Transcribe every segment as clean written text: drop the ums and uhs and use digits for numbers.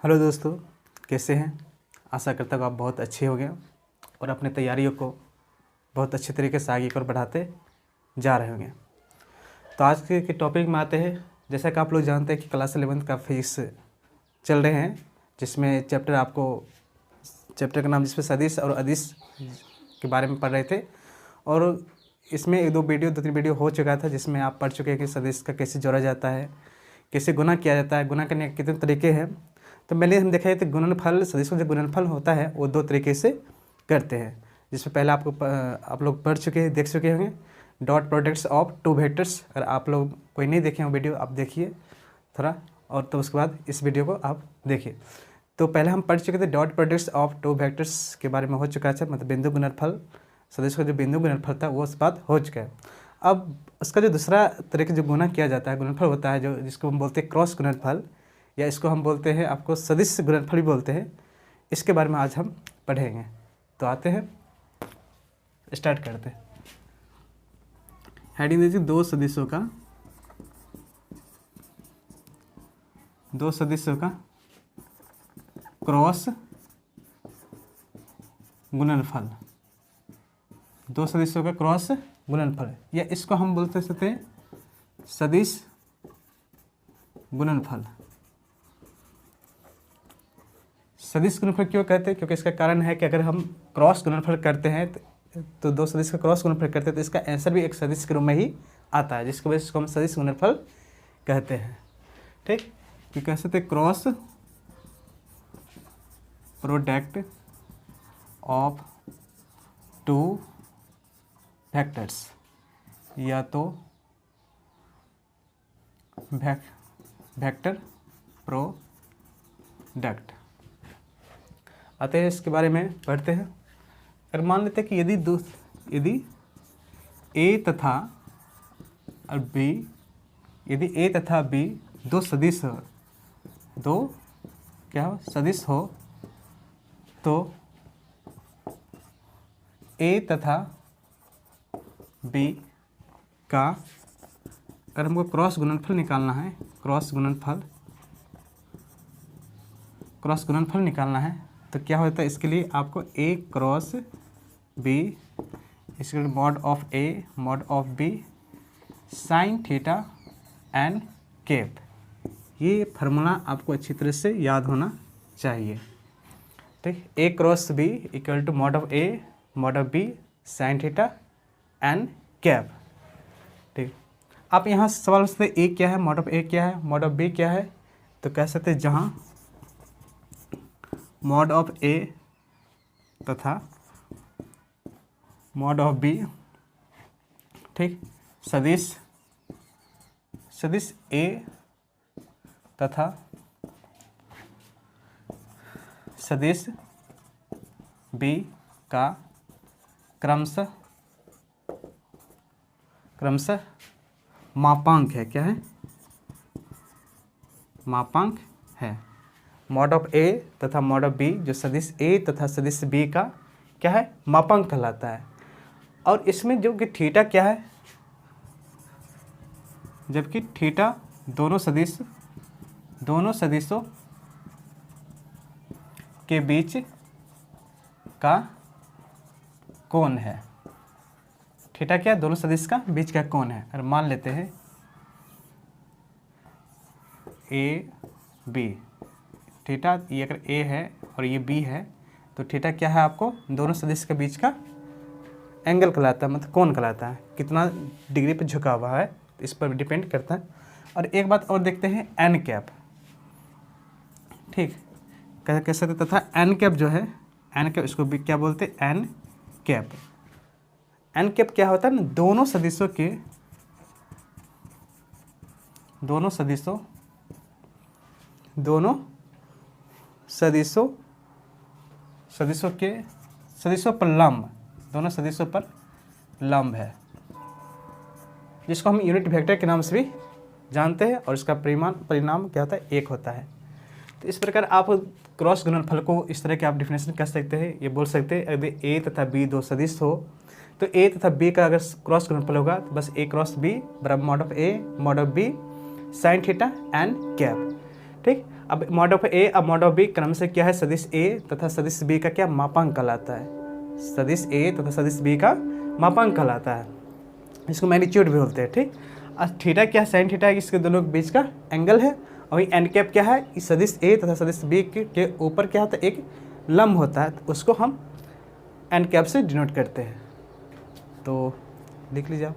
Hello दोस्तों, कैसे हैं। आशा करता हूँ आप बहुत अच्छे होंगे और अपने तैयारियों को बहुत अच्छे तरीके से आगे की ओर बढ़ाते जा रहे होंगे। तो आज के टॉपिक में आते हैं। जैसा कि आप लोग जानते हैं कि क्लास 11th का फिजिक्स चल रहे हैं, जिसमें चैप्टर का नाम जिसमें सदिश और अदिश के बारे में पढ़ रहे थे। और इसमें दो तीन वीडियो हो चुका था, जिसमें आप पढ़ चुके हैं कि सदिश का कैसे जोड़ा जाता है, कैसे गुना किया जाता है, गुना करने के कितने तरीके हैं। तो मैंने हम देखा है तो गुणनफल, सदिश का जो गुणनफल होता है वो दो तरीके से करते हैं, जिसमें पहले आप लोग पढ़ चुके हैं, देख चुके होंगे, dot products of two vectors. अगर आप लोग कोई नहीं देखे हो वीडियो, आप देखिए थोड़ा, और तो उसके बाद इस वीडियो को आप देखिए। तो पहले हम पढ़ चुके थे dot products of two vectors के बारे में हो चुका है, मतलब बिंदु गुणनफल, सदिश का जो बिंदु गुणनफल था वो उस बात हो चुका है। अब उसका जो दूसरा तरीके जो गुना किया जाता है, गुणनफल होता है, जो जिसको हम बोलते हैं क्रॉस गुणनफल, या इसको हम बोलते हैं आपको सदिश गुणनफल भी बोलते हैं। इसके बारे में आज हम पढ़ेंगे। तो आते हैं, स्टार्ट करते हैं। हेडिंग दीजिए दो सदिशों का क्रॉस गुणनफल, दो सदिशों का क्रॉस गुणनफल, या इसको हम बोलते सकते हैं सदिश गुणनफल। सदिश गुणनफल क्यों कहते हैं? क्योंकि इसका कारण है कि अगर हम क्रॉस गुणनफल करते हैं तो दो सदिश का क्रॉस गुणनफल करते हैं तो इसका आंसर भी एक सदिश के रूप में ही आता है, जिसकी वजह से इसको हम सदिश गुणनफल कहते हैं। ठीक, कि कह सकते हैं cross product of two vectors, या तो वेक्टर प्रोडक्ट। आते हैं इसके बारे में पढ़ते हैं। अगर मान लेते हैं कि यदि ए तथा बी दो सदिश हो, तो ए तथा बी का अगर हमको क्रॉस गुणनफल निकालना है, क्रॉस गुणनफल निकालना है, तो क्या होता है? इसके लिए आपको ए क्रॉस बी इसके mod of A mod of B sine theta N cap, ये फार्मूला आपको अच्छी तरह से याद होना चाहिए। ठीक, A cross B equal to mod of A mod of B sine theta N cap. ठीक, आप यहाँ सवाल पूछते ए क्या है, मॉड ऑफ ए क्या है, मॉड ऑफ बी क्या है, तो कह सकते हैं जहाँ मॉड ऑफ ए तथा मॉड ऑफ बी, ठीक, सदिश ए तथा सदिश बी का क्रमशः मापांक है। क्या है? मापांक है। मॉड ऑफ ए तथा मॉड ऑफ बी, जो सदिश ए तथा सदिश बी का क्या है? मापांक कहलाता है। और इसमें जो कि थीटा क्या है? जबकि थीटा दोनों सदिशों के बीच का कोण है। थीटा क्या? दोनों सदिश का बीच का कोण है। और मान लेते हैं ए बी, थीटा ये अगर ए है और ये बी है, तो थीटा क्या है? आपको दोनों सदिश के बीच का एंगल कहलाता है, मतलब कोण कहलाता है, कितना डिग्री पे झुका हुआ है, इस पर डिपेंड करता है। और एक बात और देखते हैं, एन कैप। ठीक, कह सकते तथा एन कैप जो है, एन कैप इसको भी क्या बोलते हैं? N cap. एन कैप क्या होता है ना? दोनों सदिशों पर लंब, दोनों सदिशों पर लंब है, जिसको हम यूनिट वेक्टर के नाम से भी जानते हैं, और इसका परिणाम क्या होता है? एक होता है। तो इस प्रकार आप क्रॉस गुणनफल को इस तरह के आप डिफिनेशन कर सकते हैं। ये बोल सकते हैं अगर ए तथा बी दो सदिश हो, तो ए तथा बी का अगर क्रॉस गुणनफल होगा तो बस ए क्रॉस बी बराबर mod of A mod of B sine theta N cap. ठीक, अब मॉड ऑफ ए अब मॉड ऑफ बी क्रम से क्या है, सदिश ए तथा सदिश बी का क्या मापांक कहलाता है, सदिश ए तथा सदिश बी का मापांक कहलाता है, इसको मैग्नीट्यूड भी बोलते हैं। ठीक, और थीटा क्या है, साइन थीटा है, इसके दोनों के बीच का एंगल है। और एन कैप क्या है, इस सदिश ए तथा सदिश बी के ऊपर क्या होता है, एक लंब होता है, तो उसको हम एन कैप से डिनोट करते हैं। तो लिख लीजिए आप।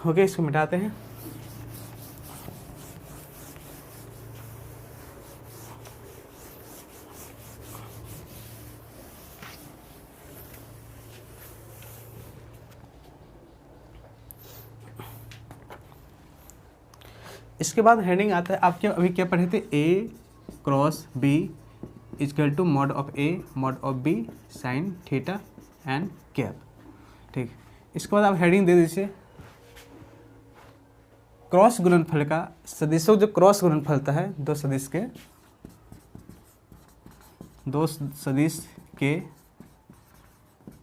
ओके, इसको मिटाते हैं। इसके बाद हेडिंग आता है आपके, अभी क्या पढ़े थे, A cross B equal to mod of A mod of B sine theta N cap. ठीक, इसके बाद आप हेडिंग दे दीजिए क्रॉस गुणनफल का, सदिशों जो क्रॉस गुणनफल है, दो सदिश के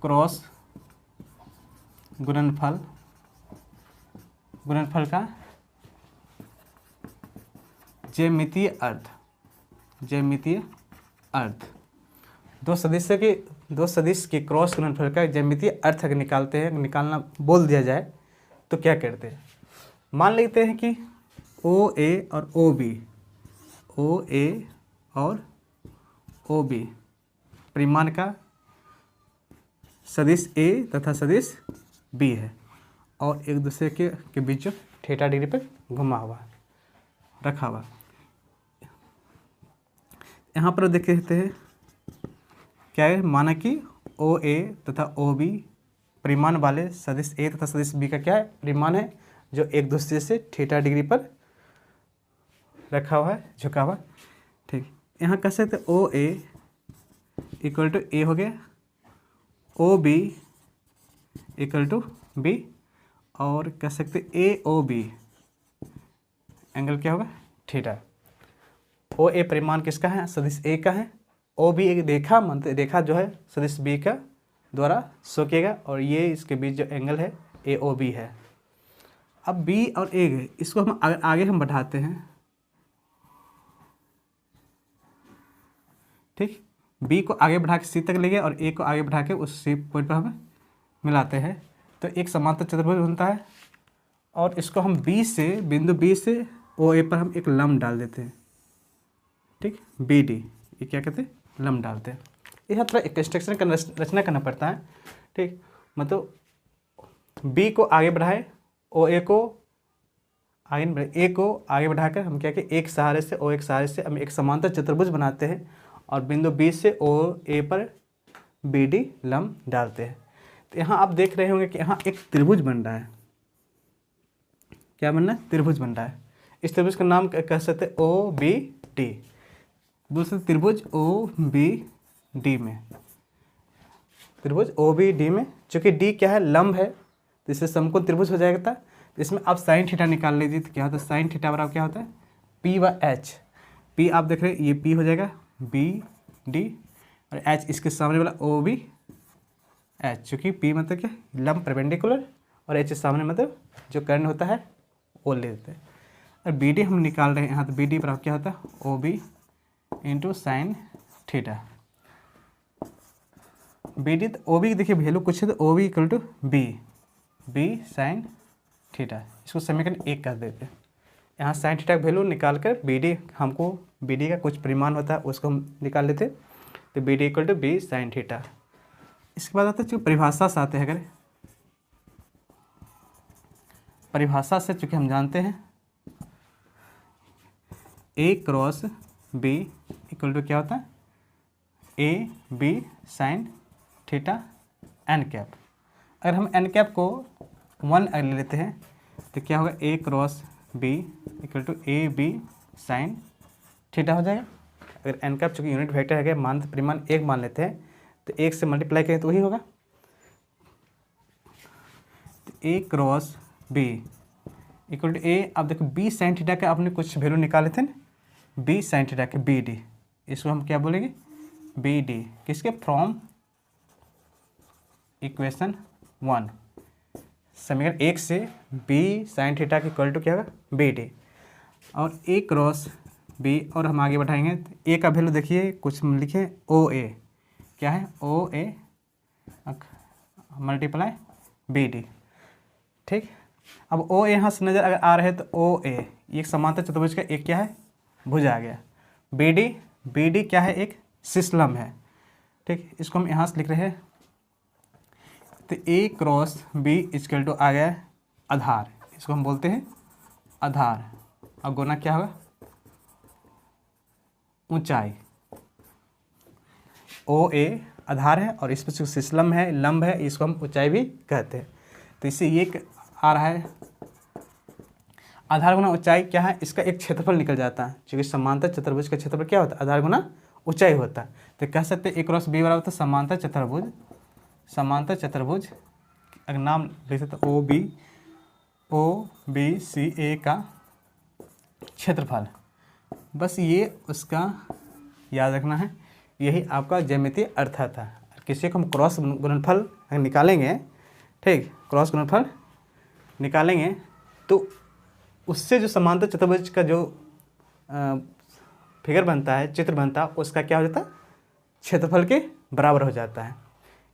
क्रॉस गुणनफल का ज्यामितीय अर्थ, दो सदिश के क्रॉस गुणनफल का ज्यामितीय अर्थ अगर निकालना बोल दिया जाए तो क्या करते हैं। मान लेते हैं कि ओ ए और ओ बी परिमाण का सदिश ए तथा सदिश बी है, और एक दूसरे के बीच थीटा डिग्री पर रखा हुआ। यहाँ पर देख लेते हैं क्या है, माना कि ओ ए तथा ओ बी परिमाण वाले सदिश ए तथा सदिश बी का क्या है, परिमाण है, जो एक दूसरे से थीटा डिग्री पर रखा हुआ है, झुका हुआ। ठीक, यहाँ कह सकते ओ ए इक्वल टू ए हो गया, O B equal to B, और कह सकते ए ओ बी एंगल क्या होगा, थीटा। ओ ए परिमाण किसका है, सदिश ए का है, ओ बी एक रेखा जो है सदिश बी का द्वारा शो किएगा, और ये इसके बीच जो एंगल है ए ओ बी है। अब बी और ए इसको हम आगे हम बढ़ाते हैं। ठीक, बी को आगे बढ़ा के सी तक ले गए और ए को आगे बढ़ा के उस सी पॉइंट पर हम मिलाते हैं, तो एक समांतर चतुर्भुज बनता है। और इसको हम बिंदु बी से ओ ए पर हम एक लंब डाल देते हैं। ठीक, बी डी, ये क्या कहते हैं, लंब डालते हैं। यह थोड़ा एक कंस्ट्रक्शन का रचना करना पड़ता है। ठीक, मतलब बी को आगे बढ़ाए, ओ ए को आगे बढ़ाकर हम क्या कि एक सहारे से हम एक समांतर चतुर्भुज बनाते हैं, और बिंदु बी से ओ ए पर बी डी लंब डालते हैं। तो यहाँ आप देख रहे होंगे कि यहाँ एक त्रिभुज बन रहा है। क्या बन रहा है, त्रिभुज बन रहा है। इस त्रिभुज का नाम कह सकते हैं ओ बी डी। दूसरे त्रिभुज ओ बी डी में, त्रिभुज ओ बी डी में, चूँकि डी क्या है, लंब है, तो इससे समकोण त्रिभुज हो जाएगा। तो इसमें आप साइन थीटा निकाल लीजिए, तो क्या होता है, साइन थीटा बराबर क्या होता है, पी व एच। पी आप देख रहे हैं, ये पी हो जाएगा बी डी, और एच इसके सामने वाला ओ बी एच, चूँकि पी मतलब क्या, लंब परपेंडिकुलर, और एच सामने मतलब जो कर्ण होता है वो ले लेते हैं। और बी डी हम निकाल रहे हैं यहाँ, तो बी डी बराबर क्या होता है, O B into sine theta. B D, O B देखिए वैल्यू कुछ है, तो O B equal to B sine theta. इसको समीकरण 1 कर देते हैं। यहाँ साइन थीटा का वैल्यू निकाल कर बी डी का कुछ परिमाण होता है उसको हम निकाल लेते हैं, तो B D equal to B sine theta. इसके बाद आता है, चूँकि परिभाषा से आते हैं, अगर परिभाषा से चूँकि हम जानते हैं A cross B equal to क्या होता है, A B sine theta N cap. अगर हम एन कैप को 1 ले लेते हैं तो क्या होगा, A cross B equal to A B sine theta हो जाएगा। अगर एन कैप चूँकि यूनिट वेक्टर है, मानते परिमाण 1 मान लेते हैं, तो 1 से मल्टीप्लाई करें तो वही होगा। तो A cross B equal to ए, अब देखो बी साइन थीटा का आपने कुछ वैल्यू निकाले थे ना, बी साइन थीटा के बी डी, इसको हम क्या बोलेंगे, बी डी किसके, फ्रॉम इक्वेशन 1, समीकरण 1 से बी साइन थीटा की इक्वल टू क्या होगा, बी डी, और ए क्रॉस बी, और हम आगे बढ़ाएंगे तो ए का वैल्यू देखिए कुछ लिखे ओ ए, क्या है ओ ए मल्टीप्लाई बी डी। ठीक, अब ओ ए यहाँ से नज़र अगर आ रहे हैं तो ओ ए एक समांतर चतुर्भुज का एक क्या है, भुजा आ गया। बी डी क्या है, एक सिस्लम है। ठीक, इसको हम यहाँ से लिख रहे हैं तो A cross B equal to आ गया आधार, इसको हम बोलते हैं आधार, और गुना क्या होगा, ऊंचाई। ओ ए आधार है और इस पर जो सिस्लम है, लंब है, इसको हम ऊंचाई भी कहते हैं। तो इससे ये आ रहा है आधार गुना ऊंचाई क्या है, इसका एक क्षेत्रफल निकल जाता है, क्योंकि समांतर चतुर्भुज का क्षेत्रफल क्या होता है, आधार गुना ऊंचाई होता है। तो कह सकते हैं ए क्रॉस बी बराबर तो समांतर चतुर्भुज अगर नाम लिखते तो ओ बी सी ए का क्षेत्रफल। बस ये उसका याद रखना है, यही आपका ज्यामितीय अर्थ था। किसी को हम क्रॉस गुणनफल निकालेंगे, ठीक, क्रॉस गुणनफल निकालेंगे तो उससे जो समांतर चतुर्भुज का जो फिगर बनता है, चित्र बनता है, उसका क्या हो जाता है, क्षेत्रफल के बराबर हो जाता है।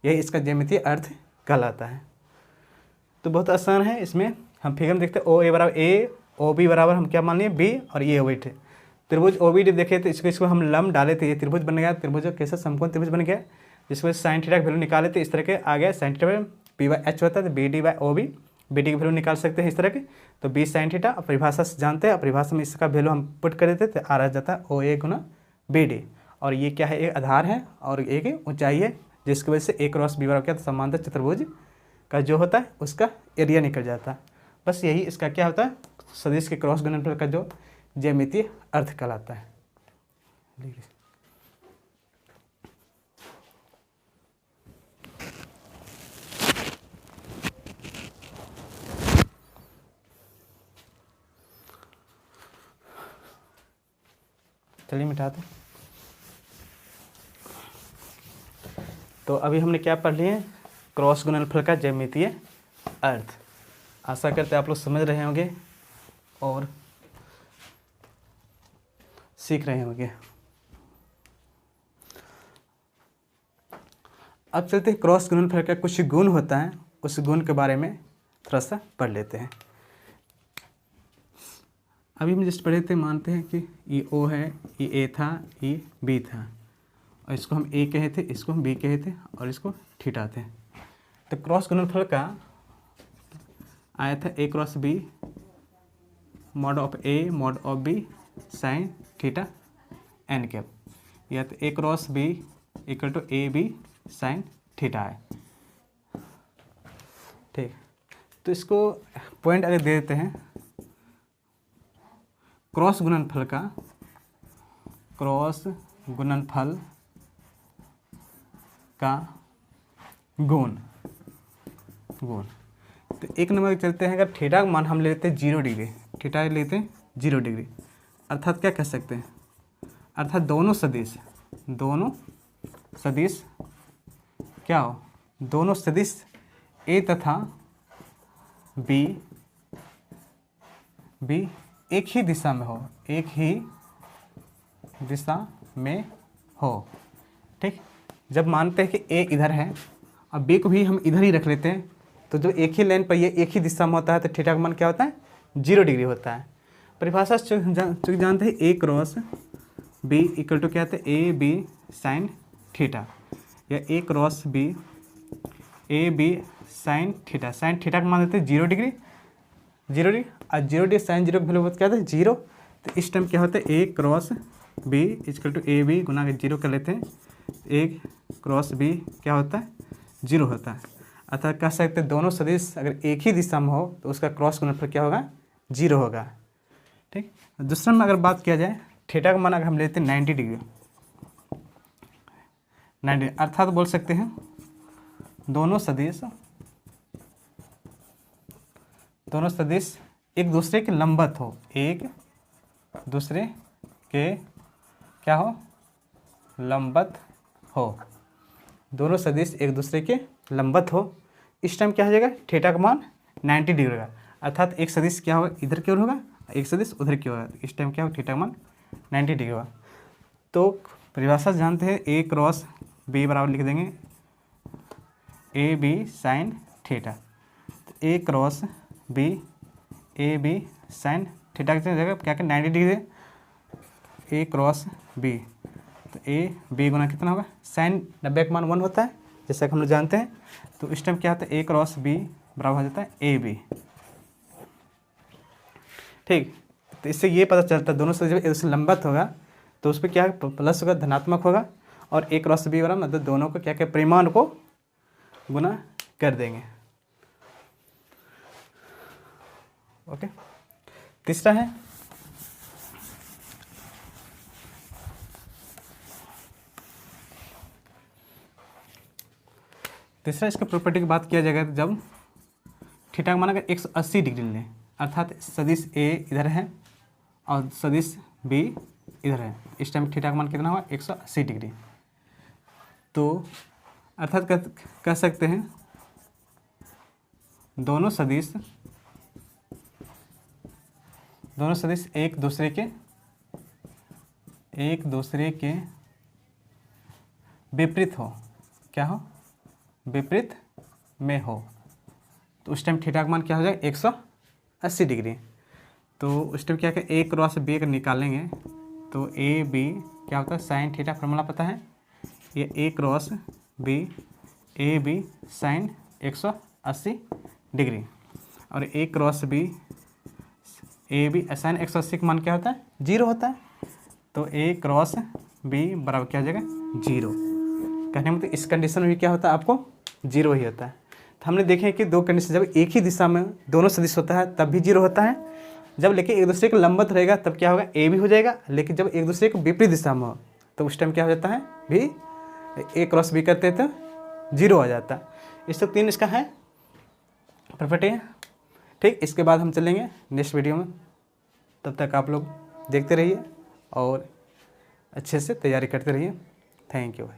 यही इसका ज्यामितीय अर्थ कहलाता है। तो बहुत आसान है, इसमें हम फिगर में देखते हैं ओ ए बराबर ए, ओ बी बराबर हम क्या मान लिए बी, और ये ओ बी थे। त्रिभुज ओ बी डी देखे तो इसको हम लंब डाले थे, ये त्रिभुज बन गया, त्रिभुज कैसा समकोण त्रिभुज बन गया, जिसमें साइन थीटा की वैल्यू निकाले थे, इस तरह के आ गया sine theta P by H होता है, तो B D by O B, B D की वैल्यू निकाल सकते हैं इस तरह के। तो बी साइन थीटा परिभाषा से जानते हैं, परिभाषा में इसका वैल्यू हम पुट कर देते तो आ रहा जाता है ओ ए गुना बी डी, और ये क्या है, एक आधार है और एक ऊंचाई है, जिसकी वजह से ए क्रॉस बी बराबर क्या, तो समांतर चतुर्भुज का जो होता है उसका एरिया निकल जाता है। बस यही इसका क्या होता है, सदिश के क्रॉस गुणनफल का जो ज्यामितीय अर्थ कहलाता है। चलिए मिटाते। तो अभी हमने क्या पढ़ लिए, क्रॉस गुणनफल का ज्यामितीय अर्थ। आशा करते हैं आप लोग समझ रहे होंगे और सीख रहे होंगे। अब चलते हैं क्रॉस गुणनफल का कुछ गुण होता है, उस गुण के बारे में थोड़ा सा पढ़ लेते हैं। अभी हम जस्ट पढ़े थे, मानते हैं कि ये ओ है, ये ए था, ये बी था, और इसको हम ए कहे थे, इसको हम बी कहे थे, और इसको थीटा थे। तो क्रॉस गुणनफल का आया था A cross B mod of A mod of B sine theta N cap, या तो A cross B equal to A B sine theta है। ठीक, तो इसको पॉइंट अगर दे देते हैं, क्रॉस गुणनफल का गुण तो एक नंबर चलते हैं, अगर थीटा का मान हम लेते हैं 0 डिग्री, थीटा लेते हैं 0 डिग्री, अर्थात क्या कह सकते हैं, अर्थात दोनों सदिश क्या हो, दोनों सदिश ए तथा बी एक ही दिशा में हो, ठीक। जब मानते हैं कि ए इधर है और बी को भी हम इधर ही रख लेते हैं, तो जो एक ही लाइन पर ये एक ही दिशा में होता है, तो थीटा का मान क्या होता है, 0 डिग्री होता है। परिभाषा चूँकि जानते हैं A cross B equal to क्या होता है, ए बी साइन थीटा, या A cross B A B sine theta का मान देते हैं 0 डिग्री, और 0 डिग्री साइन 0 की वैल्यू क्या होता है 0। तो इस टाइम क्या होता है, A cross B equal to A B गुना के 0 कर लेते हैं, ए क्रॉस बी क्या होता है 0 होता है। अर्थात कह सकते हैं दोनों सदिश अगर एक ही दिशा में हो तो उसका क्रॉस गुणनफल क्या होगा, 0 होगा। ठीक, दूसरा में अगर बात किया जाए, थीटा का मान अगर हम लेते हैं 90 डिग्री, अर्थात बोल सकते हैं दोनों सदिश एक दूसरे के लंबवत हो, एक दूसरे के क्या हो, लंबवत हो, दोनों सदिश एक दूसरे के लंबवत हो, इस टाइम क्या हो जाएगा, थीटा का मान 90 डिग्री होगा। अर्थात एक सदिश क्या होगा, इधर की ओर होगा, एक सदिश उधर की ओर होगा, इस टाइम क्या होगा, थीटा का मान 90 डिग्री होगा। तो परिभाषा जानते हैं, ए क्रॉस बी बराबर लिख देंगे ए बी साइन थीटा। तो A cross B, A B sine theta कितनी जगह क्या क्या 90 डिग्री, ए क्रॉस बी, तो ए बी गुना कितना होगा, साइन 90 का मान 1 होता है जैसा कि हम लोग जानते हैं। तो इस टाइम क्या होता है, ए क्रॉस बी बराबर हो जाता है ए बी। ठीक, तो इससे ये पता चलता है दोनों से जब इससे लंबवत होगा तो उस पर क्या प्लस होगा, धनात्मक होगा, और ए क्रॉस बी बराबर मतलब दोनों को क्या क्या परिमाण को गुना कर देंगे। ओके, तीसरा है इसका प्रॉपर्टी की बात किया जाएगा तो जब थीटा का मान अगर 180 डिग्री लें, अर्थात सदिश ए इधर है और सदिश बी इधर है, इस टाइम थीटा का मान कितना हुआ, 180 डिग्री। तो अर्थात कह सकते हैं दोनों सदिश एक दूसरे के विपरीत हो, क्या हो, विपरीत में हो। तो उस टाइम थीटा का मान क्या हो जाएगा, 180 डिग्री। तो उस टाइम क्या ए क्रॉस बी अगर निकालेंगे तो ए बी क्या होता है, साइन थीटा फॉर्मूला पता है, ये A cross B, A B sine 180 degree, और A cross B, A B sine 180 का मान क्या होता है, 0 होता है। तो ए क्रॉस बी बराबर क्या हो जाएगा, 0। कहने मतलब इस कंडीशन में भी क्या होता है, आपको 0 ही होता है। तो हमने देखे कि दो कंडीशन, जब एक ही दिशा में दोनों सदिश होता है तब भी 0 होता है, जब लेकिन एक दूसरे को लंबवत रहेगा तब क्या होगा, ए भी हो जाएगा, लेकिन जब एक दूसरे को विपरीत दिशा में हो तो उस टाइम क्या हो जाता है, भी ए क्रॉस बी करते तो 0 हो जाता है। इस सब 3 इसका है प्रॉपर्टी है। ठीक, इसके बाद हम चलेंगे नेक्स्ट वीडियो में, तब तक आप लोग देखते रहिए और अच्छे से तैयारी करते रहिए। Thank you.